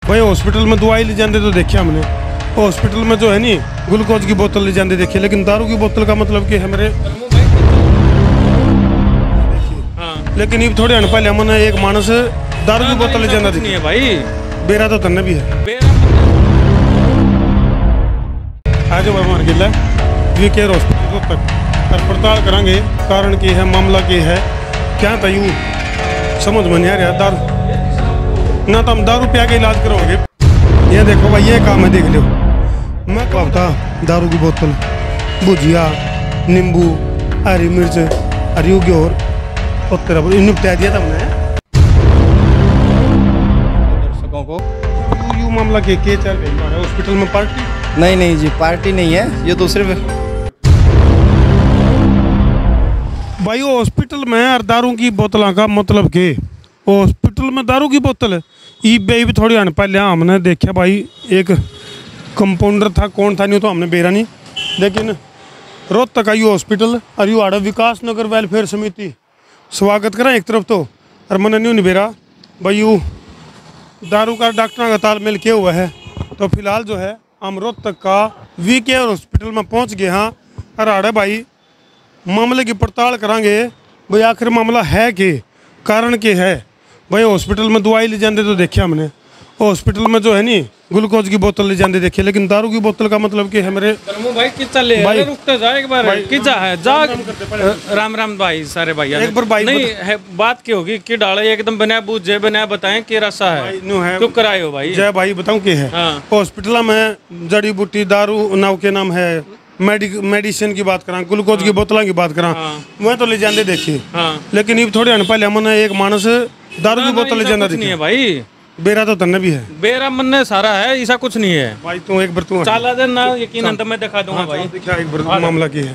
भाई हॉस्पिटल में दवाई ले जाते तो देखिए हमने, हॉस्पिटल में जो है नी ग्लूकोज की बोतल ले जाते देखिए, लेकिन दारू की बोतल का मतलब कि है मेरे। लेकिन ये थोड़े अन पहले हमने एक मानस दारू की बोतल ले जाना देखी है भाई, बेरा तो तन्ने भी है। आज हमारे गिला वीकेयर हॉस्पिटल तक और पड़ताल करेंगे, कारण की है, मामला की है, क्या था यूँ समझ में नहीं आ रहा। दारू ना तो हम दारू पिया के इलाज करोगे। ये देखो भाई, ये काम है, देख लो। मैं क्या बता, दारू की बोतल, भुजिया, नींबू, हरी मिर्च, हरी और तेरा निपटा दिया था हमने दर्शकों को। यू मामला के चल रही है हॉस्पिटल में पार्टी? नहीं जी, पार्टी नहीं है, ये तो सिर्फ भाई हॉस्पिटल में और दारू की बोतलों का मतलब के, हॉस्पिटल में दारू की बोतल ई भी थोड़ी आने पहले हमने देखा भाई, एक कंपाउंडर था, कौन था नहीं तो हमने बेरा नहीं, लेकिन रोहतक आई हॉस्पिटल और यू आड़ा विकास नगर वेलफेयर समिति स्वागत करा एक तरफ तो, और मन नहीं बेरा भाई यू दारू का डॉक्टर का तालमेल किया हुआ है। तो फिलहाल जो है हम रोहतक का वीकेयर हॉस्पिटल में पहुंच गए हाँ, और आड़े भाई मामले की पड़ताल करांगे भाई, आखिर मामला है कि, कारण के है। भाई हॉस्पिटल में दवाई ले जाते तो देखिए हमने, हॉस्पिटल में जो है नी ग्लूकोज की बोतल ले जाते देखिए, लेकिन दारू की बोतल का मतलब कि है मेरे भाई किच्चा ले भाई, रुकते जा एक बार, किच्चा है जा, राम राम भाई सारे भाई, एक बार भाई नहीं है बात क्या होगी कि डाले एकदम बना बूझे बना बताएं कि रसा है क्यों कराए हो भाई। जय भाई बताऊं क्या है, हॉस्पिटल में जड़ी बूटी दारू नाव के नाम है, मेडिसिन की बात करा, ग्लूकोज की बोतलों की बात करा, मैं तो ले जाते देखिए, लेकिन ये थोड़े पहले हमने एक मानस दारू की बोतल ले जाना नहीं है भाई, बेरा तो तन्ने भी है, बेरा मन सारा है, ऐसा कुछ नहीं है भाई। तू एक बार तू चाला दिन ना यकीन तो मैं दिखा दूंगा भाई, क्या एक बार मामला की है।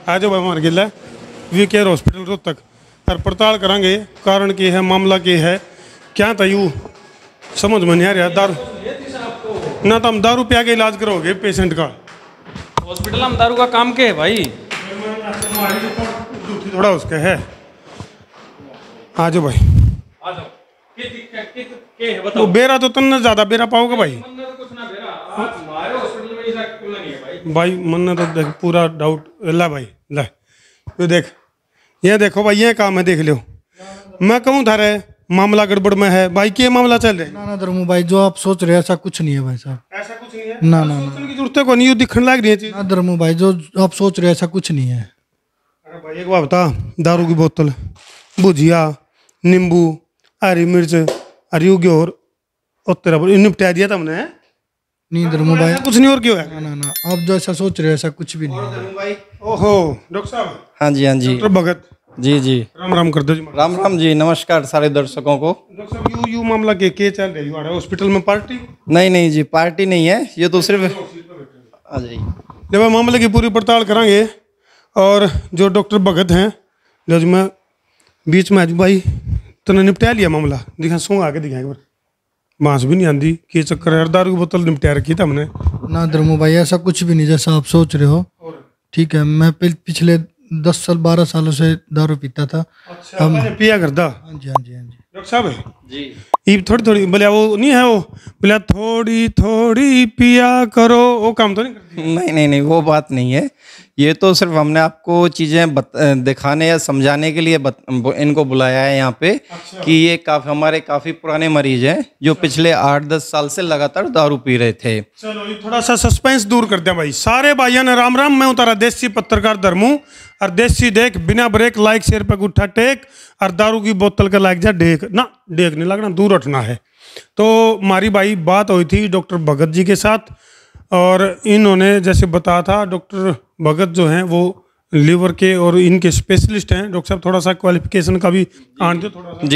आज भाई हमारे गिला वीकेयर हॉस्पिटल रोहतक और पड़ताल करांगे, कारण की है, मामला की है, क्या था यूँ समझ में नहीं आ रहा। दारू ना तो हम दारू पिया के इलाज करोगे पेशेंट का, हॉस्पिटल में दारू का काम क्या है भाई, थोड़ा उसका है। आ जाओ भाई, आ जाओ। वो बेरा तो तन्ने ज्यादा बेरा पाओगे भाई, भाई मन तो देख पूरा डाउट ला भाई, ला ये देख, ये देखो भाई, ये काम है, देख लो। मैं कहूँ था रे मामला गड़बड़ में है भाई, क्या मामला चल रहा है? ना धर्मू भाई, जो आप सोच रहे हैं ऐसा कुछ नहीं है भाई साहब, ऐसा कुछ नहीं है ना ना सोचने की जरूरत को नहीं, दिखने लग रही है चीज। ना धर्मू भाई, जो आप सोच रहे हैं ऐसा कुछ नहीं है। अरे भाई एक बात बता, दारू की बोतल, भुजिया, नींबू, हरी मिर्च, हरी और तेरा निपटा दिया था हमने। नहीं धर्मू भाई, कुछ नहीं और क्यों है? ना ना ना, आप जो ऐसा सोच रहे हैं ऐसा कुछ भी नहीं है। ओहो डॉक्टर साहब। हाँ जी, हाँ जी, डॉक्टर भगत जी राम राम कर दो जी। राम राम जी, नमस्कार सारे दर्शकों को। डॉक्टर साहब यू मामला के चल रही है हॉस्पिटल में पार्टी? नहीं जी, पार्टी नहीं है, ये तो सिर्फ आ जाइए। जब हम मामले की पूरी पड़ताल करांगे, और जो डॉक्टर भगत हैं, जो मैं बीच में आज भाई तूने निपटा लिया मामला, दिखा सो आके दिखा एक बार, बांस भी नहीं आती, कि चक्कर है, दारू की बोतल निपटा रखी था हमने। ना धर्मू भाई, ऐसा कुछ भी नहीं जैसा आप सोच रहे हो, ठीक है। मैं पिछले 10 साल 12 सालों से दारू पीता था। अच्छा, हम पिया करता? हाँ जी, हाँ जी, हाँ जी। डॉक्टर साहब जी, ये थोड़ी थोड़ी बोले, वो नहीं है, वो बोले थोड़ी थोड़ी पिया करो, वो काम तो नहीं करती? नहीं, वो बात नहीं है, ये तो सिर्फ हमने आपको चीज़ें दिखाने या समझाने के लिए इनको बुलाया है यहाँ पे। अच्छा। कि ये हमारे काफ़ी पुराने मरीज हैं जो पिछले 8-10 साल से लगातार दारू पी रहे थे। चलो ये थोड़ा सा सस्पेंस दूर करते हैं भाई। सारे भाइयों ने राम राम, मैं उतारा देसी पत्रकार धर्मू, और देसी देख बिना ब्रेक लाइक शेयर पे गुट्ठा टेक, और दारू की बोतल का लाइक जा डेक ना, डेक नहीं लगना, दूर उठना है। तो हमारी भाई बात हुई थी डॉक्टर भगत जी के साथ, और इन्होंने जैसे बताया था, डॉक्टर भगत जो हैं वो लीवर के और इनके स्पेशलिस्ट हैं। डॉक्टर साहब थोड़ा सा क्वालिफिकेशन का भी आन दो थोड़ा सा।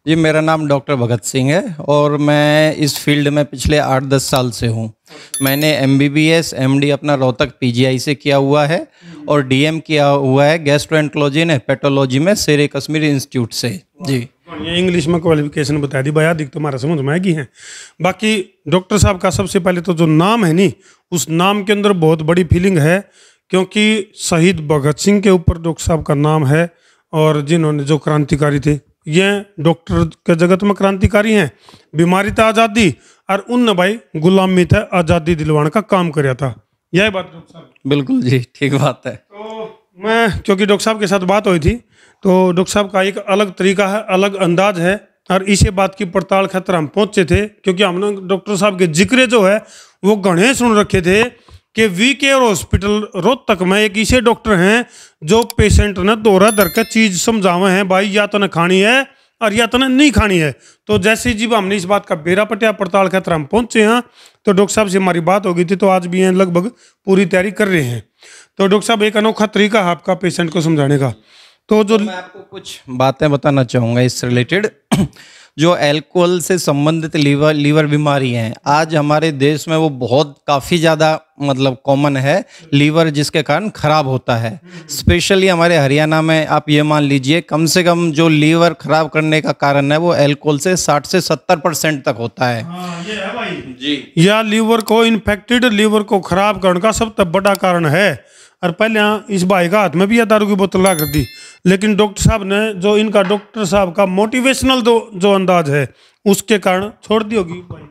जी, मेरा नाम डॉक्टर भगत सिंह है, और मैं इस फील्ड में पिछले 8-10 साल से हूँ। मैंने MBBS MD अपना रोहतक PGI से किया हुआ है, और DM किया हुआ है गैस्ट्रोएंटरोलॉजी ने पेटोलॉजी में शेर कश्मीर इंस्टीट्यूट से। जी, ये इंग्लिश में क्वालिफिकेशन बता दी भाई, अधिक तुम्हारा समझ में आएगी है। बाकी डॉक्टर साहब का सबसे पहले तो जो नाम है नी, उस नाम के अंदर बहुत बड़ी फीलिंग है, क्योंकि शहीद भगत सिंह के ऊपर डॉक्टर साहब का नाम है, और जिन्होंने जो क्रांतिकारी थे ये डॉक्टर के जगत में क्रांतिकारी हैं। बीमारी था आज़ादी, और उनने भाई गुलामी था आज़ादी दिलवाने का काम कराया था। यही बात डॉक्टर साहब? बिल्कुल जी, ठीक बात है। तो मैं, क्योंकि डॉक्टर साहब के साथ बात हुई थी, तो डॉक्टर साहब का एक अलग तरीका है, अलग अंदाज है, और इसी बात की पड़ताल खातर हम पहुंचे थे, क्योंकि हमने डॉक्टर साहब के जिक्र जो है वो गणे सुन रखे थे कि वी केयर हॉस्पिटल रोहतक में एक ऐसे डॉक्टर हैं जो पेशेंट ने दोहरा दर का चीज समझावे हैं, भाई या तो न खानी है और या तो न नहीं खानी है। तो जैसे ही जब हमने इस बात का बेरा पटिया, पड़ताल खातर हम पहुंचे हैं, तो डॉक्टर साहब से हमारी बात हो गई थी, तो आज भी हैं लगभग पूरी तैयारी कर रहे हैं। तो डॉक्टर साहब एक अनोखा तरीका है आपका पेशेंट को समझाने का। तो जो मैं आपको कुछ बातें बताना चाहूँगा इससे रिलेटेड। जो अल्कोहल से संबंधित लीवर बीमारी हैं, आज हमारे देश में वो बहुत काफ़ी ज़्यादा मतलब कॉमन है, लीवर जिसके कारण ख़राब होता है। स्पेशली हमारे हरियाणा में आप ये मान लीजिए, कम से कम जो लीवर ख़राब करने का कारण है वो अल्कोहल से 60 से 70% तक होता है। ये है भाई जी, या लीवर को इन्फेक्टेड, लीवर को खराब करने का सबसे बड़ा कारण है। और पहले यहाँ इस भाई का हाथ में भी यह दारू की बोतल ला कर दी, लेकिन डॉक्टर साहब ने जो इनका, डॉक्टर साहब का मोटिवेशनल जो अंदाज है, उसके कारण छोड़ दी होगी भाई।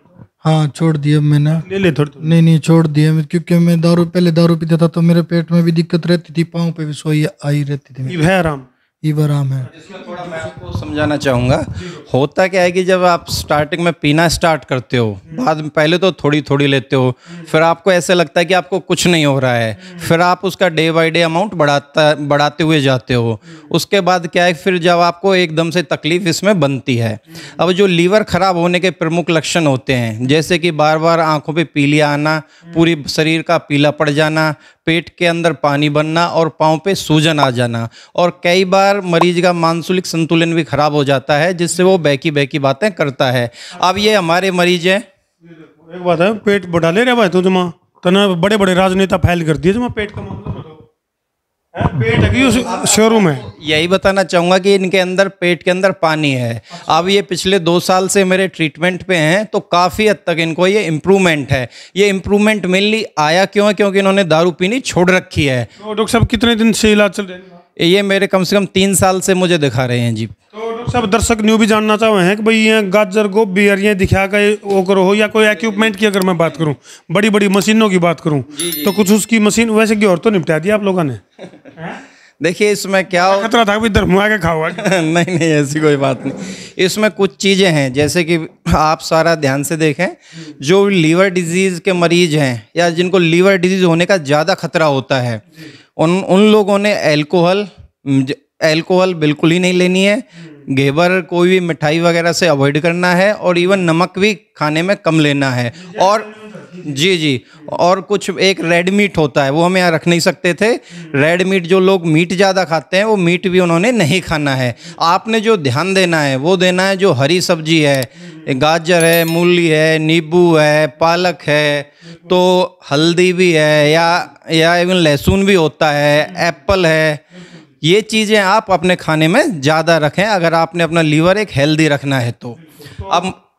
हाँ, छोड़ दिया मैंने। ले ले थोड़ी। नहीं छोड़ दिया मैं, क्योंकि मैं पहले दारू पीता था तो मेरे पेट में भी दिक्कत रहती थी, पाँव पे भी सोई आई रहती थी। है आराम, ये आराम है। इसमें थोड़ा मैं आपको समझाना चाहूँगा। होता क्या है कि जब आप स्टार्टिंग में पीना स्टार्ट करते हो, बाद में पहले तो थोड़ी थोड़ी लेते हो, फिर आपको ऐसे लगता है कि आपको कुछ नहीं हो रहा है, फिर आप उसका डे बाय डे अमाउंट बढ़ाते हुए जाते हो। उसके बाद क्या है, फिर जब आपको एकदम से तकलीफ इसमें बनती है। अब जो लीवर खराब होने के प्रमुख लक्षण होते हैं, जैसे कि बार बार आंखों पे पीलिया आना, पूरी शरीर का पीला पड़ जाना, पेट के अंदर पानी बनना और पाँव पे सूजन आ जाना, और कई बार मरीज का मानसिक संतुलन भी खराब हो जाता है, जिससे वो बहकी बहकी बातें करता है। अब ये हमारे मरीज हैं। एक बात है, पेट बढ़ा ले रहे भाई तो जमा तना बड़े बड़े राजनेता फैल कर दिए, जमा पेट का मामला बताओ। पेट है शोरूम है। यही बताना चाहूँगा कि इनके अंदर, पेट के अंदर पानी है। अब ये पिछले 2 साल से मेरे ट्रीटमेंट पे हैं, तो काफ़ी हद तक इनको ये इम्प्रूवमेंट है। ये इम्प्रूवमेंट मेनली आया क्यों है, क्योंकि इन्होंने दारू पीनी छोड़ रखी है। तो डॉक्टर साहब कितने दिन से इलाज चल रहे हैं? ये मेरे कम से कम 3 साल से मुझे दिखा रहे हैं जी। तो डॉक्टर साहब, दर्शक न्यू भी जानना चाहे हैं कि भाई ये गाजर गोभी और ये दिखा के वो करो हो, या कोई इक्विपमेंट की अगर मैं बात करूं, बड़ी बड़ी मशीनों की बात करूं, तो कुछ उसकी मशीन वैसे की और तो निपटा दी आप लोगों ने? देखिए इसमें क्या खतरा था इधर मुआ के खाओ। नहीं ऐसी कोई बात नहीं। इसमें कुछ चीज़ें हैं, जैसे कि आप सारा ध्यान से देखें, जो लीवर डिजीज़ के मरीज हैं या जिनको लीवर डिजीज़ होने का ज़्यादा खतरा होता है, उन लोगों ने अल्कोहल बिल्कुल ही नहीं लेनी है, घेवर कोई भी मिठाई वगैरह से अवॉइड करना है, और इवन नमक भी खाने में कम लेना है। और जी, और कुछ एक रेड मीट होता है, वो हम यहाँ रख नहीं सकते थे। रेड मीट, जो लोग मीट ज़्यादा खाते हैं, वो मीट भी उन्होंने नहीं खाना है। आपने जो ध्यान देना है वो देना है जो हरी सब्जी है, गाजर है, मूली है, नींबू है, पालक है, तो हल्दी भी है, या इवन लहसुन भी होता है, एप्पल है। ये चीज़ें आप अपने खाने में ज़्यादा रखें, अगर आपने अपना लीवर एक हेल्दी रखना है तो।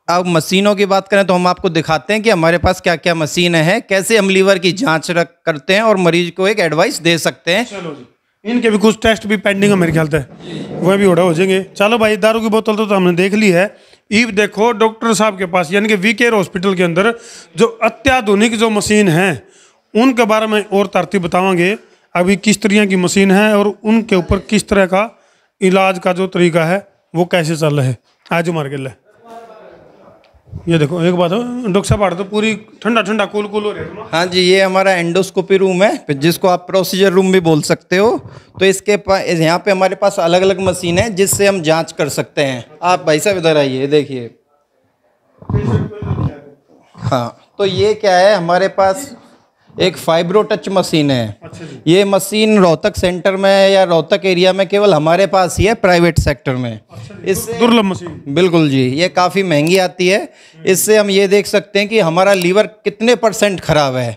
अब मशीनों की बात करें तो हम आपको दिखाते हैं कि हमारे पास क्या क्या मशीनें हैं, कैसे हम लीवर की जांच करते हैं और मरीज को एक एडवाइस दे सकते हैं। चलो जी, इनके भी कुछ टेस्ट भी पेंडिंग है मेरे ख्याल से, वह भी हो जाएंगे। चलो भाई, दारू की बोतल तो हमने देख ली है। ये देखो डॉक्टर साहब के पास, यानी कि वी केयर हॉस्पिटल के अंदर जो अत्याधुनिक जो मशीन है, उनके बारे में और तरतीब बतावांगे। अभी किस तरह की मशीन है और उनके ऊपर किस तरह का इलाज का जो तरीका है वो कैसे चल रहा है। आज मार के ले, ये देखो एक बात है डॉक्टर साहब, तो पूरी ठंडा ठंडा कूल कूल हो रही है। हाँ जी, ये हमारा एंडोस्कोपी रूम है, जिसको आप प्रोसीजर रूम भी बोल सकते हो। तो इसके पास, यहाँ पे हमारे पास अलग अलग मशीन है जिससे हम जांच कर सकते हैं। आप भाई साहब इधर आइए, देखिए। हाँ, तो ये क्या है, हमारे पास एक फाइब्रो टच मशीन है। ये मशीन रोहतक सेंटर में या रोहतक एरिया में केवल हमारे पास ही है, प्राइवेट सेक्टर में। इससे दुर्लभ मशीन, बिल्कुल जी, ये काफ़ी महंगी आती है। इससे हम ये देख सकते हैं कि हमारा लीवर कितने % खराब है।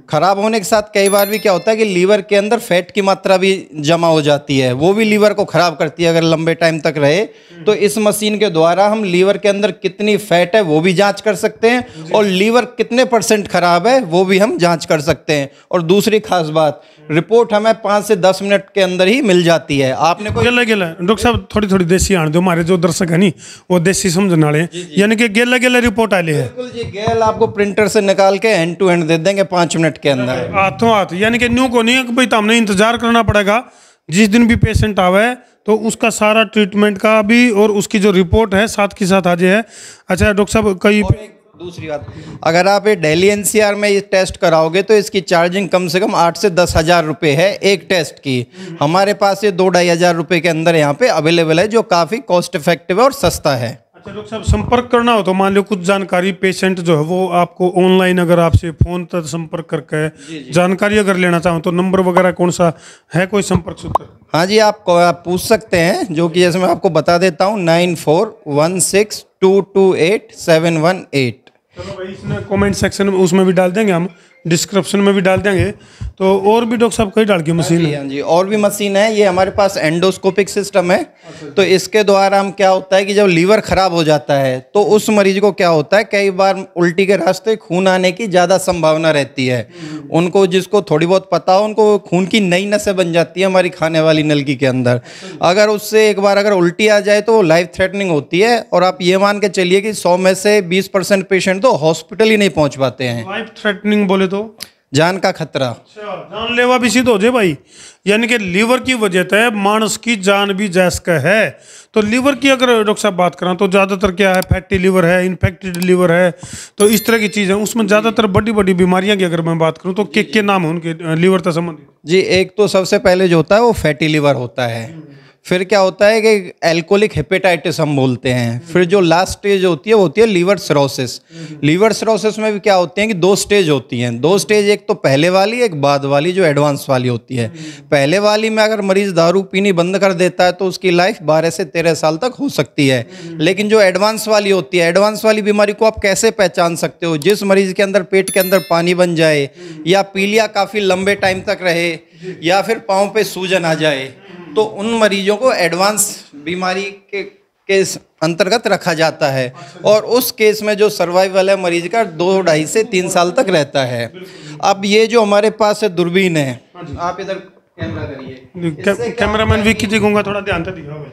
खराब होने के साथ कई बार भी क्या होता है कि लीवर के अंदर फैट की मात्रा भी जमा हो जाती है, वो भी लीवर को खराब करती है अगर लंबे टाइम तक रहे। तो इस मशीन के द्वारा हम लीवर के अंदर कितनी फैट है वो भी जांच कर सकते हैं और लीवर कितने % खराब है वो भी हम जांच कर सकते हैं। और दूसरी खास बात, रिपोर्ट हमें 5 से 10 मिनट के अंदर ही मिल जाती है। आपने कोई गेला गेला डॉक्टर साहब थोड़ी थोड़ी देसी आने दो, हमारे जो दर्शक है नहीं वो देसी समझने वाले, यानी कि गेला गेला रिपोर्ट आले है। बिल्कुल जी, गेल आपको प्रिंटर से निकाल के एंड टू एंड दे देंगे 5 मिनट के अंदर, हाथों हाथ, यानी कि न्यू को नहीं है कि भाई हमने इंतजार करना पड़ेगा। जिस दिन भी पेशेंट आवे तो उसका सारा ट्रीटमेंट का भी और उसकी जो रिपोर्ट है साथ के साथ आ जाए। अच्छा डॉक्टर साहब, कई दूसरी बात, अगर आप ये दिल्ली एनसीआर में ये टेस्ट कराओगे तो इसकी चार्जिंग कम से कम 8 से 10 हज़ार रुपये है एक टेस्ट की। हमारे पास ये 2-2.5 हज़ार रुपये के अंदर यहाँ पे अवेलेबल है, जो काफ़ी कॉस्ट इफेक्टिव है और सस्ता है। अच्छा डॉक्टर साहब, संपर्क करना हो तो मान लो कुछ जानकारी पेशेंट जो है वो आपको ऑनलाइन अगर आपसे फोन पर संपर्क करके जानकारी अगर लेना चाहो तो नंबर वगैरह कौन सा है, कोई संपर्क सूत्र? हाँ जी, आप पूछ सकते हैं, जो कि जैसे मैं आपको बता देता हूँ 9416228718। चलो भाई, इसमें कमेंट सेक्शन में उसमें भी डाल देंगे, हम डिस्क्रिप्शन में भी डाल देंगे। तो और भी डॉक्टर साहब कई डाल की मशीन है? हाँ जी, और भी मशीन है। ये हमारे पास एंडोस्कोपिक सिस्टम है। तो इसके द्वारा हम क्या होता है कि जब लीवर खराब हो जाता है तो उस मरीज को क्या होता है, कई बार उल्टी के रास्ते खून आने की ज़्यादा संभावना रहती है। उनको, जिसको थोड़ी बहुत पता हो, उनको खून की नई नसें बन जाती है हमारी खाने वाली नलकी के अंदर। अगर उससे एक बार अगर उल्टी आ जाए तो लाइफ थ्रेटनिंग होती है। और आप ये मान के चलिए कि 100 में से 20% पेशेंट तो हॉस्पिटल ही नहीं पहुँच पाते हैं। लाइफ थ्रेटनिंग बोले तो जान का खतरा, जानलेवा भी सिद्ध हो जाए भाई, यानी कि लीवर की वजह से मानस की जान भी जैसका है। तो लीवर की अगर डॉक्टर साहब बात करें तो ज़्यादातर क्या है, फैटी लीवर है, इन्फेक्टेड लीवर है, तो इस तरह की चीज़ है। उसमें ज़्यादातर बड़ी बड़ी बीमारियां की अगर मैं बात करूं तो के नाम है उनके लीवर से संबंधित? जी, एक तो सबसे पहले जो होता है वो फैटी लीवर होता है। फिर क्या होता है कि एल्कोहलिक हेपेटाइटिस हम बोलते हैं। फिर जो लास्ट स्टेज होती है वो होती है लीवर सिरोसिस। लीवर सिरोसिस में भी क्या होते हैं कि 2 स्टेज होती हैं। 2 स्टेज, एक तो पहले वाली, एक बाद वाली जो एडवांस वाली होती है। पहले वाली में अगर मरीज दारू पीनी बंद कर देता है तो उसकी लाइफ 12 से 13 साल तक हो सकती है। लेकिन जो एडवांस वाली होती है, एडवांस वाली बीमारी को आप कैसे पहचान सकते हो? जिस मरीज के अंदर पेट के अंदर पानी बन जाए, या पीलिया काफ़ी लंबे टाइम तक रहे, या फिर पाँव पे सूजन आ जाए, तो उन मरीजों को एडवांस बीमारी के अंतर्गत रखा जाता है। और उस केस में जो सर्वाइवल है मरीज का 2-2.5 से 3 साल तक रहता है। अब ये जो हमारे पास है दूरबीन है, आप इधर कैमरा करिए, कैमरामैन भी कीजिएगा, थोड़ा ध्यान से दिखाओ।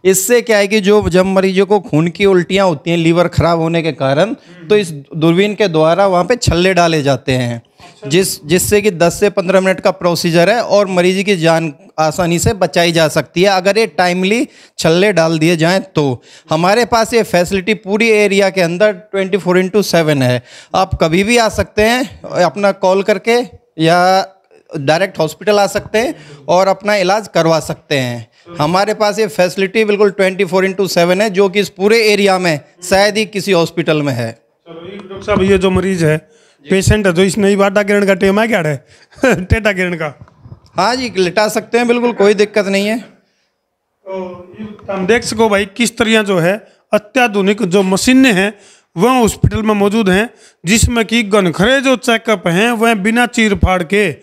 इससे क्या है कि जब मरीजों को खून की उल्टियाँ होती हैं लीवर खराब होने के कारण, तो इस दूरबीन के द्वारा वहाँ पे छल्ले डाले जाते हैं, जिससे कि 10 से 15 मिनट का प्रोसीजर है और मरीज की जान आसानी से बचाई जा सकती है अगर ये टाइमली छल्ले डाल दिए जाएं। तो हमारे पास ये फैसिलिटी पूरी एरिया के अंदर 24/7 है। आप कभी भी आ सकते हैं, अपना कॉल करके, या डायरेक्ट हॉस्पिटल आ सकते हैं और अपना इलाज करवा सकते हैं। हमारे पास ये फैसिलिटी बिल्कुल 24/7 है, जो कि इस पूरे एरिया में शायद ही किसी हॉस्पिटल में है। डॉक्टर साहब, ये जो मरीज है, पेशेंट है, तो इस नई बाटा गिरण का टेम है क्या है टेटा गिरण का? हाँ जी, लिटा सकते हैं, बिल्कुल कोई दिक्कत नहीं है। तो हम देख सको भाई किस तरह जो है अत्याधुनिक जो मशीनें हैं वह हॉस्पिटल में मौजूद हैं, जिसमें कि घनखरे जो चेकअप हैं वह बिना चीर फाड़ के,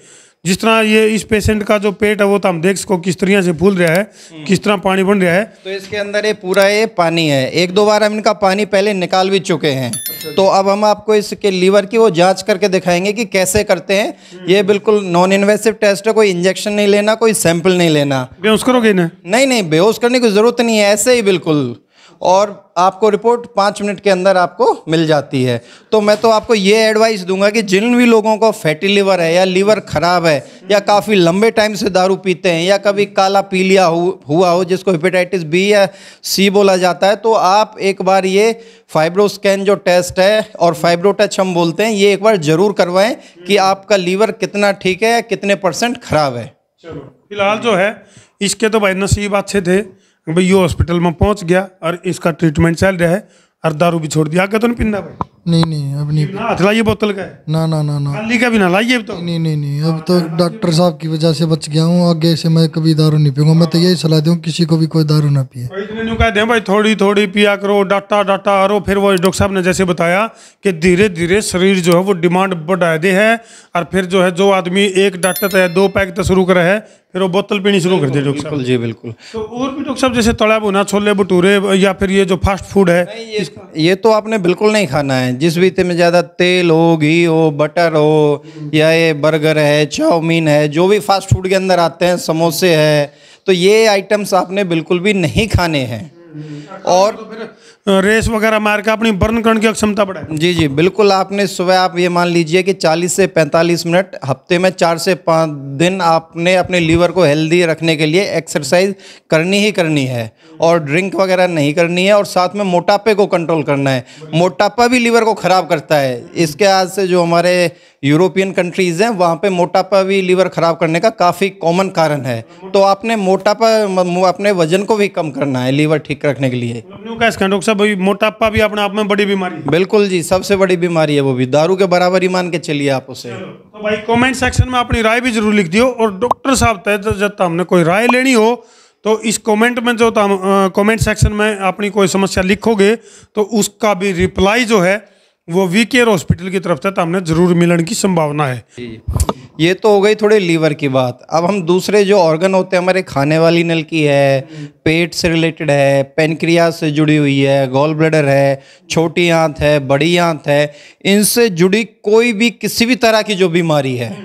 जिस तरह ये इस पेशेंट का जो पेट है वो तो हम देख सको किस तरह से फूल रहा है, किस तरह पानी बन रहा है। तो इसके अंदर ये पूरा ये पानी है। 1-2 बार हम इनका पानी पहले निकाल भी चुके हैं। तो अब हम आपको इसके लीवर की वो जांच करके दिखाएंगे कि कैसे करते हैं। ये बिल्कुल नॉन इन्वेसिव टेस्ट है, कोई इंजेक्शन नहीं लेना, कोई सैंपल नहीं लेना। बेहोश करोगे ना? नहीं, बेहोश करने की जरूरत नहीं है, ऐसे ही बिल्कुल। और आपको रिपोर्ट 5 मिनट के अंदर आपको मिल जाती है। तो मैं तो आपको ये एडवाइस दूंगा कि जिन भी लोगों को फैटी लीवर है, या लीवर खराब है, या काफ़ी लंबे टाइम से दारू पीते हैं, या कभी काला पीलिया हुआ हो जिसको हेपेटाइटिस बी या सी बोला जाता है, तो आप एक बार ये फाइब्रोस्कैन जो टेस्ट है और फाइब्रो टच हम बोलते हैं, ये एक बार जरूर करवाएं कि आपका लीवर कितना ठीक है, कितने % खराब है। चलो फिलहाल जो है इसके तो भाई नसीब अच्छे थे भाई, ये हॉस्पिटल में पहुंच गया और इसका ट्रीटमेंट चल रहा है और दारू भी छोड़ दिया। आगे तो नहीं पीना भाई? नहीं नहीं अब नहीं ना हाथ लाइए बोतल का है। ना ना ना ना खाली का भी ना लाइए अब तो। नहीं नहीं नहीं अब तो डॉक्टर साहब की वजह से बच गया हूँ। आगे से मैं कभी दारू नहीं पीऊंगा। मैं तो यही सलाह दूँ किसी को भी कोई दारू ना पिए। भाई इतने न्यू कहते हैं भाई थोड़ी थोड़ी पिया करो, डाटा डाटा करो। फिर वो डॉक्टर साहब ने जैसे बताया कि धीरे धीरे शरीर जो है वो डिमांड बढ़ा दे है, और फिर जो है जो आदमी एक डाटा तो 2 पैक तो शुरू करा है, फिर वो बोतल पीनी शुरू कर दे डॉक्टर साहब। बिल्कुल जी बिल्कुल। तो और भी डॉक्टर साहब जैसे तला भुना छोले भटूरे या फिर ये जो फास्ट फूड है, ये तो आपने बिल्कुल नहीं खाना है। जिस भी में ज़्यादा तेल हो, घी हो, बटर हो, या ये बर्गर है, चाउमीन है, जो भी फास्ट फूड के अंदर आते हैं, समोसे है, तो ये आइटम्स आपने बिल्कुल भी नहीं खाने हैं। और रेस वगैरह मार के अपनी बर्न करने की क्षमता बढ़ाए। जी जी बिल्कुल। आपने सुबह आप ये मान लीजिए कि 40 से 45 मिनट हफ्ते में 4 से 5 दिन आपने अपने लीवर को हेल्दी रखने के लिए एक्सरसाइज करनी ही करनी है, और ड्रिंक वगैरह नहीं करनी है, और साथ में मोटापे को कंट्रोल करना है। मोटापा भी लीवर को ख़राब करता है। इसके आज से जो हमारे यूरोपियन कंट्रीज़ हैं वहाँ पे मोटापा भी लीवर ख़राब करने का काफ़ी कॉमन कारण है। तो आपने मोटापा अपने वजन को भी कम करना है लीवर ठीक रखने के लिए। डॉक्टर साहब भाई मोटापा भी अपने आप में बड़ी बीमारी है। बिल्कुल जी, सबसे बड़ी बीमारी है वो भी, दारू के बराबर ही मान के चलिए आप उसे। तो भाई कमेंट सेक्शन में अपनी राय भी जरूर लिख दियो, और डॉक्टर साहब तय जब हमने कोई राय लेनी हो तो इस कमेंट में जो कमेंट सेक्शन में अपनी कोई समस्या लिखोगे तो उसका भी रिप्लाई जो है वो वीकेयर हॉस्पिटल की तरफ से तो हमने जरूर मिलने की संभावना है। ये तो हो गई थोड़े लीवर की बात। अब हम दूसरे जो ऑर्गन होते हैं, हमारे खाने वाली नली है, पेट से रिलेटेड है, पेनक्रियास से जुड़ी हुई है, गॉल ब्लैडर है, छोटी आंत है, बड़ी आंत है, इनसे जुड़ी कोई भी किसी भी तरह की जो बीमारी है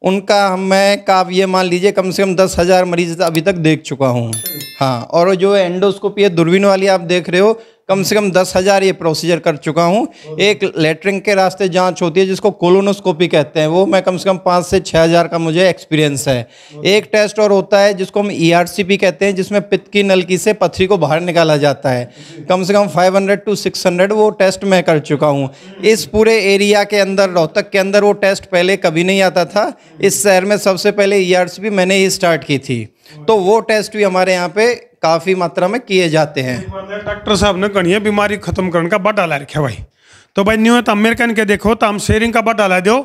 उनका आप ये मान लीजिए कम से कम 10,000 मरीज अभी तक देख चुका हूँ। हाँ, और जो एंडोस्कोपी है, दूरबीन वाली आप देख रहे हो, कम से कम 10,000 ये प्रोसीजर कर चुका हूँ। एक लेटरिन के रास्ते जांच होती है जिसको कोलोनोस्कोपी कहते हैं, वो मैं कम से कम 5 से 6,000 का मुझे एक्सपीरियंस है। एक टेस्ट और होता है जिसको हम ERCP कहते हैं, जिसमें पित्त की नलकी से पथरी को बाहर निकाला जाता है। कम से कम 500 to 600 वो टेस्ट मैं कर चुका हूँ। इस पूरे एरिया के अंदर, रोहतक के अंदर, वो टेस्ट पहले कभी नहीं आता था। इस शहर में सबसे पहले ERCP मैंने ही स्टार्ट की थी, तो वो टेस्ट भी हमारे यहाँ पे काफ़ी मात्रा में किए जाते हैं। डॉक्टर साहब ने कहीं बीमारी खत्म करने का बड़ा डाला रखा भाई। तो भाई न्यू है तो अमेरिकन के देखो तो हम शेयरिंग का बड़ा डाला दो,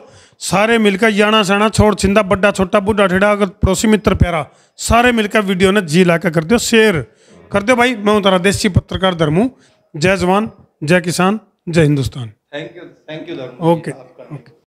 सारे मिलकर जाना साना छोड़ छिंदा बड्डा छोटा बूढ़ा ठेड़ा अगर पड़ोसी मित्र प्यारा सारे मिलकर वीडियो ने जी ला कर दो, शेयर कर दो भाई। मैं तारा देसी पत्रकार धर्मू। जय जवान, जय किसान, जय हिंदुस्तान। Thank you okay.